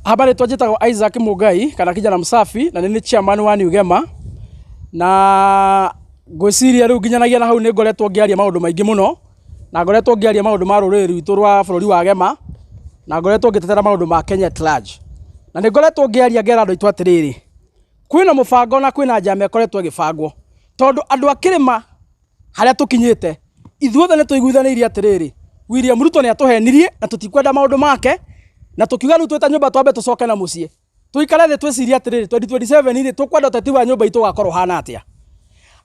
Habari twajitagwo Isaac Mugai kana kijana msafi na nini chairman wa Ugema na ngwiciria riu nginyanagia na hau ni ngoretwo ngiaria maundu maingi muno na ngoretwo ngiaria maundu ma ruriri rwitu rwa bururi wa Gema na ngoretwo ngitetera maundu ma Kenya at large na ni ngoretwo ngiaria ngera andu itu atiriri kwina mubango na kwina njama ikoretwo gibangwo tondu andu akirima haria tukinyite ithuothe ni tuiguithanirie atiriri William Ruto ni atuhenirie na tutikwenda maundu make na tukiuga riu twita nyumba twambe tucoke na mucie tuikare thi twiciria atiriri 2027 iri tukwenda uteti wa nyumba itu gakorwo hana atia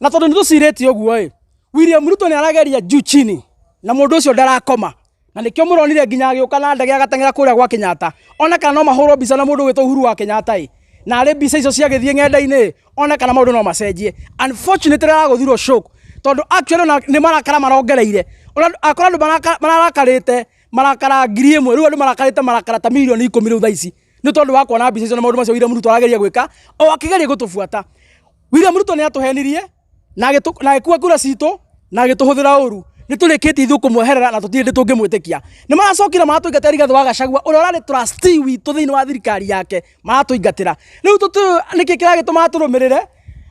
na tondu nitucirite uguo William Ruto ni arageria juu chini na mundu ucio ndarakoma na nikio muronire nginya agiuka na ndege agatengera kuria gwa Kenyatta ona kana no mahurwo bica na mundu witwo Uhuru wa Kenyatta na ari bica icio ciagithie ng'enda-ini ona kana maundu no macenjie unfortunately araguthirwo shock tondu actually ni marakara marongereire akora andu mararakarite marakara ngiri imwe riu andu marakarite marakara ta milioni 10 riu thaici ni tondu wa kuona bica icio na maundu macio William Ruto arageria gwika o akigeria gutufuata William Ruto ni atuhenirie na agikua kura citu na agituhuthira uru ni turikiti ithu kumweherera na tutiri tungimwitikia ni maracokira maratuingatira Rigathi wa Gachagua uria urari trustee witu thiini wa thirikari yake maratuingatira riu niki kiragituma turumirire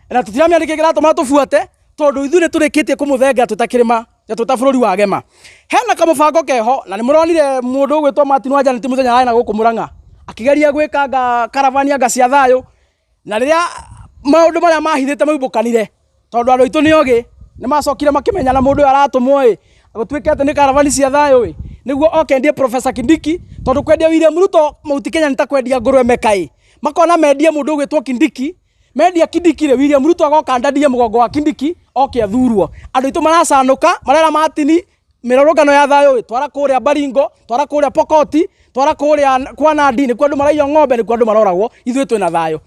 na tutiramia niki kiratuma tufuate tondu ithu ni turikitie kumuthenga tutakirima ya tutabururi wa Gema hena kamubango keho na ni muronire mundu gwitwa Martin Wanjala ti muthenya na guku Murang'a akigeria gwikanga karavani anga cia thayo na riria maundu maria mahithite maubukanire tondu andu itu ni ogi ni macokire makimenya na mundu aratumwo gutwikete ni karavani cia thayo niguo okendie Professor Kindiki tondu kwendia William Ruto Mount Kenya nitakwendia ngurwe mekai makona mendia mundu gwitwa Kindiki mendia Kindiki William Ruto agoka ndandie mugongo wa Kindiki oke athurwo andu itu maracanuka marera Martin mirorogano ya thayo twara kuria Baringo twara kuria Pokoti twara kuria kwa Nandi ni kwandu maraiyo ng'ombe ni kwandu maroragwo ithu twina thayo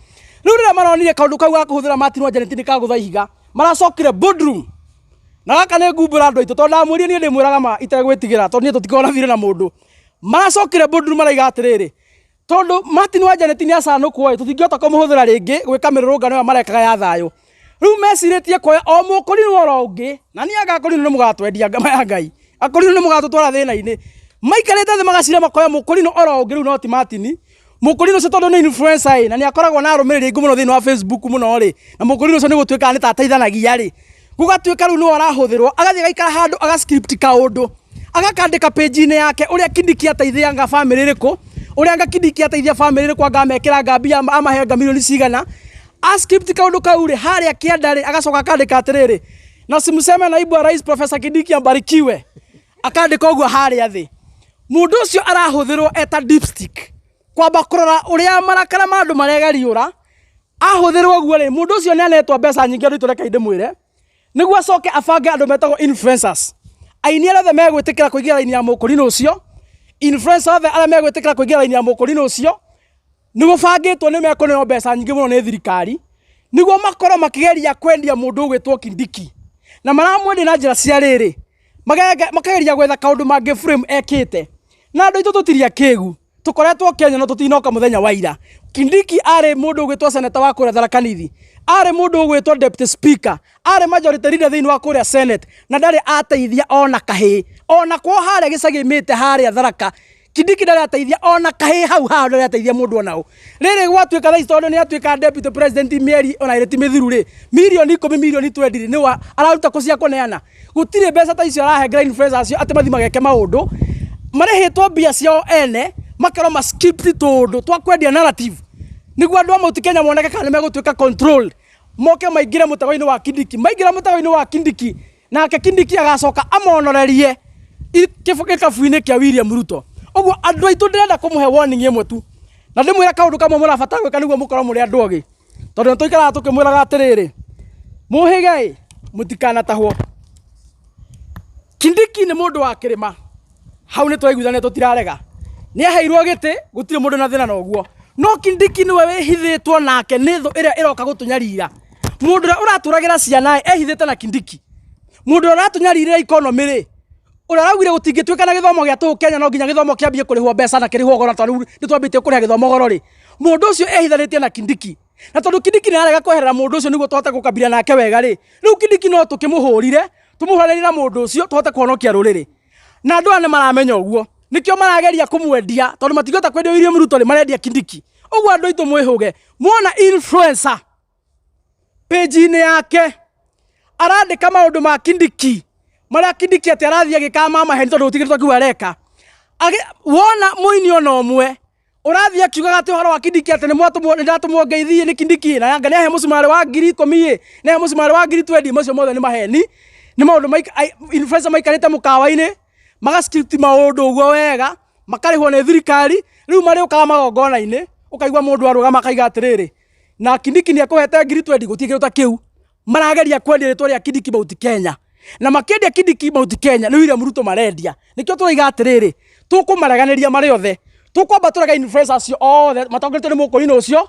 riu rira maronire kaundu kau ga kuhuthira Martin Wanjala ni kaguthahiga maracokire boardroom na gaka ni ngumbura andu itu tondu amwiri ni ndimwiraga ma itegwitigira tondu ni tutikona thire na mundu maracokire boardroom maraiga atiriri tondu Martin Wanjala ni acanukwo tutingiota kumuhuthira ringi gwika mirurungano ya marekaga ya thayo riu mesiritie koya o mukurino oro ungi na ni agakurino ni mugatwendia ngama ya Ngai akurino ni mugatutwara thina-ini maikarite thi magacira makoya mukurino oro ungi riu no ti Martin mukurino cio tondu ni influencer na ni akoragwo na arumiriri ngumo thiini wa Facebook muno ri na mukurino cio ni gutwika ni tateithanagia ri gugatwika riu no arahuthirwo agathie gaikara handu aga script kaundu agakandika page-ini yake uria Kindiki ateithianga family riku uria Kindiki ateithia family riku angamekira ngambia amahenga milioni cigana a script kaundu kauri haria kiandari agacoka akandika atiriri na simseme naibu wa rais Professor Kindiki ambarikiwe akandika uguo haria thi mundu ucio arahuthirwo eta dipstick kwamba kurora uria marakara mandu maregariura ahuthirwo uguo ri mundu ucio ni anetwa mbeca nyingi andu itureka indimwire niguo acoke abange andu metagwo influencers aini aria megwitikira kuingira raini ya mukurino ucio influencer othe aria megwitikira kuingira raini ya mukurino ucio ni gubangitwo ni mekuneo mbeca nyingi muno ni thirikari niguo makoro makigeria kwendia mundu gwitwo Kindiki na maramwendi na njira cia riri makageria gwetha kaundu mangi frame ekite na andu itu tutiria kigu tukoretwo Kenya no tutinoka muthenya wa ira Kindiki ari mundu gwitwo senator wa kuria Tharaka Nithi ari mundu gwitwo deputy speaker ari majority leader thiini wa kuria Senate na ndari ateithia ona kahi ona kwa haria gicagi mite haria Tharaka Kindiki ndari ateithia ona kahi hau ndari ateithia mundu onao riri gwatwika thaicĩ tondu ni atwika deputy president Mary ona ireti mithiru ri milioni 10 milioni 20 ni wa araruta kucia kuneana gutire mbeca ta icio arahe influencers acio ati mathi mageke maundu marihitwo mbia ciao ene makero ma script tondu twakwendia narrative niguo andu a Mount Kenya moneke kana megutwika control moke maingire mutago-ini wa Kindiki maingira mutago-ini wa Kindiki nake Kindiki agacoka amonorerie kabu-ini kia William Ruto uguo andu aitu ndirenda kumuhe warning imwe tu na ndimwira kaundu kamwe murabatara gwika niguo mukorwo muri andu ogi tondu tuikara tukimwiraga atiriri muhige mutikana tahwo Kindiki ni mundu wa kirima hau ni twaiguithane tutirarega ni aheirwo giti gutire mundu na thina na uguo no Kindiki niwe wihithitwo nake ni thu iria iroka gutunyarira mundu uraturagira ciana ehithite na Kindiki mundu uratunyarira economy ri uraragwire gutingitwika na githomo gia tu Kenya no nginya githomo kiambie kurihwo mbeca na kirihwo goro tondu ni twambite kuriha githomo goro ri mundu ucio ehithanitie na Kindiki na tondu Kindiki ni arega kweherera mundu ucio niguo twote gukabira nake wega ri riu Kindiki no tukimuhurire tumuhurire na mundu ucio twote kuhonokia ruriri na andu ane maramenya uguo nikio marageria kumwendia tondu matigota kwendia William Ruto le marendia Kindiki ogwo andu aitu mwihuge muona influencer page ine yake arandika maundu ma Kindiki maria Kindiki ati arathia gikama maheni tondu utigirito kiu areka wona muini ona omwe urathia kiugaga ati horo wa Kindiki ati ni mwatumwo ni ndatumwo ngeithie ni Kindiki na yanga ni he musumari wa 10,000 ni he musumari wa 20 macio mothe ni maheni ni maundu influencer maikarite mukawa-ini magascript maundu ugo wega makarihwo ni thirikari riu mari ukaga magongona-ini ukaigwa mundu aruga makaiga atiriri na Kindiki ni akuhete 20 gutikire ta kiu marageria kwendia ritwa ria Kindiki Mount Kenya na makendia Kindiki Mount Kenya ni William Ruto marendia nikio turaiga atiriri tukumareganeria mari othe tukwamba turaga influencers cio othe matongoretio ni mukurino ucio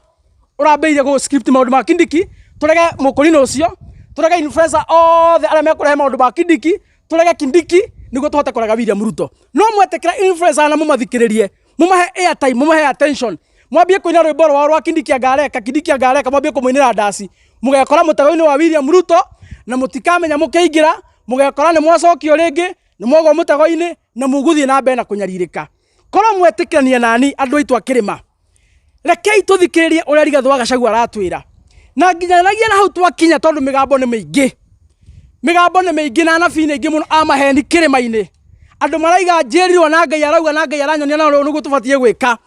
urambeire go script maundu ma Kindiki turage mukurino ucio turage influencer othe aria mekurehe maundu ma Kindiki turage Kindiki niguo tuhote kuraga William Ruto no mwetekera influencer na mumathikiririe mumahe airtime mumahe attention mwambie kuina rwimbo rwa Kindiki angareka mwambie kumuinira ndasi mugekora mutego-ini wa William Ruto na mutikamenya mukiingira mugekora ni mwacokio ringi ni mwogwo mutego-ini na muguthie na mbere na kunyaririka korwo mwetikirania nani andu aitu akirima rekei tuthikiririe uria Rigathi wa Gachagua aratwira na nginyanagia na hau twakinya tondu migambo ni miingi na anabii ni ingi muno amaheni kirima-ini andu maraiga njirirwo na Ngai arauga na Ngai aranyonia na nugu tubatie gwika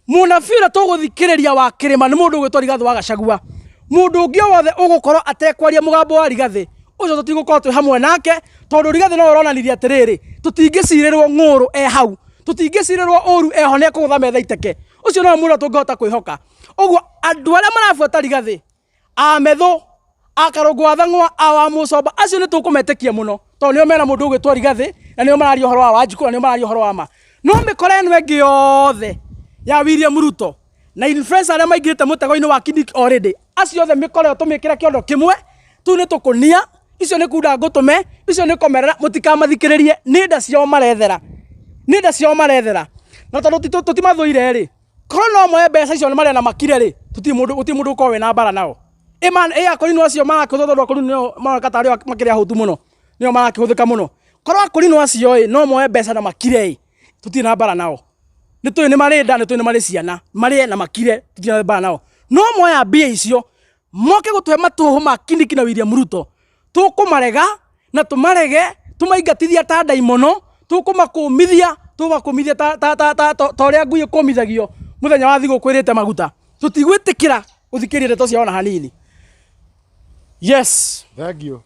munabira tuguthikiriria wa kirima ni mundu gwitwa Rigathi wa Gachagua mundu ungi wothe ugukorwo atekwaria mugambo wa Rigathi ucio tutigukorwo twi hamwe nake tondu Rigathi no uronanirie atiriri tutingicirirwo ng'uru hau tutingicirirwo uru eho ne kugutha metha iteke ucio no mundu tungihota kwihoka ogwo andu aria marabuata Rigathi amethu akarungwa thang'wa awa mucomba acio ni tukumetekia muno tondu nio mena mundu ugwitwa Rigathi na nio mararia uhoro wa Wanjiku na nio mararia uhoro wa ma no mikore eno engi yothe ya William Ruto na influencer aria maingirite mutego-ini wa Kindiki already acio othe mikore tumikira kiondo kimwe tu ni tukunia icio ni kuda ngutume icio ni komerera mutikamathikiririe ni nda cio marethera na tondu tutimathuire ri korwo no moe mbeca icio ni maria na makire ri tuti mundu ko we na bara nao iman akorino acio marakuthotho akorino nio marakata ario makiria hutu muno nio marakihuthika muno korwo akorino acio no moe mbeca na makire tuti na bara nao ni tu ni mari nda ni tu ni mari ciana mari na makire tuti na bara nao no moe mbia icio moke gutuhe matuhu ma Kindiki na William Ruto tukumarega na tumarege tumaingatithia ta ndaimono tukumakumithia ta ria ngui kumithagio muthenya wa thigu kwirite maguta tutigwitikira uthikirire to ciona hanini. Yes, thank you.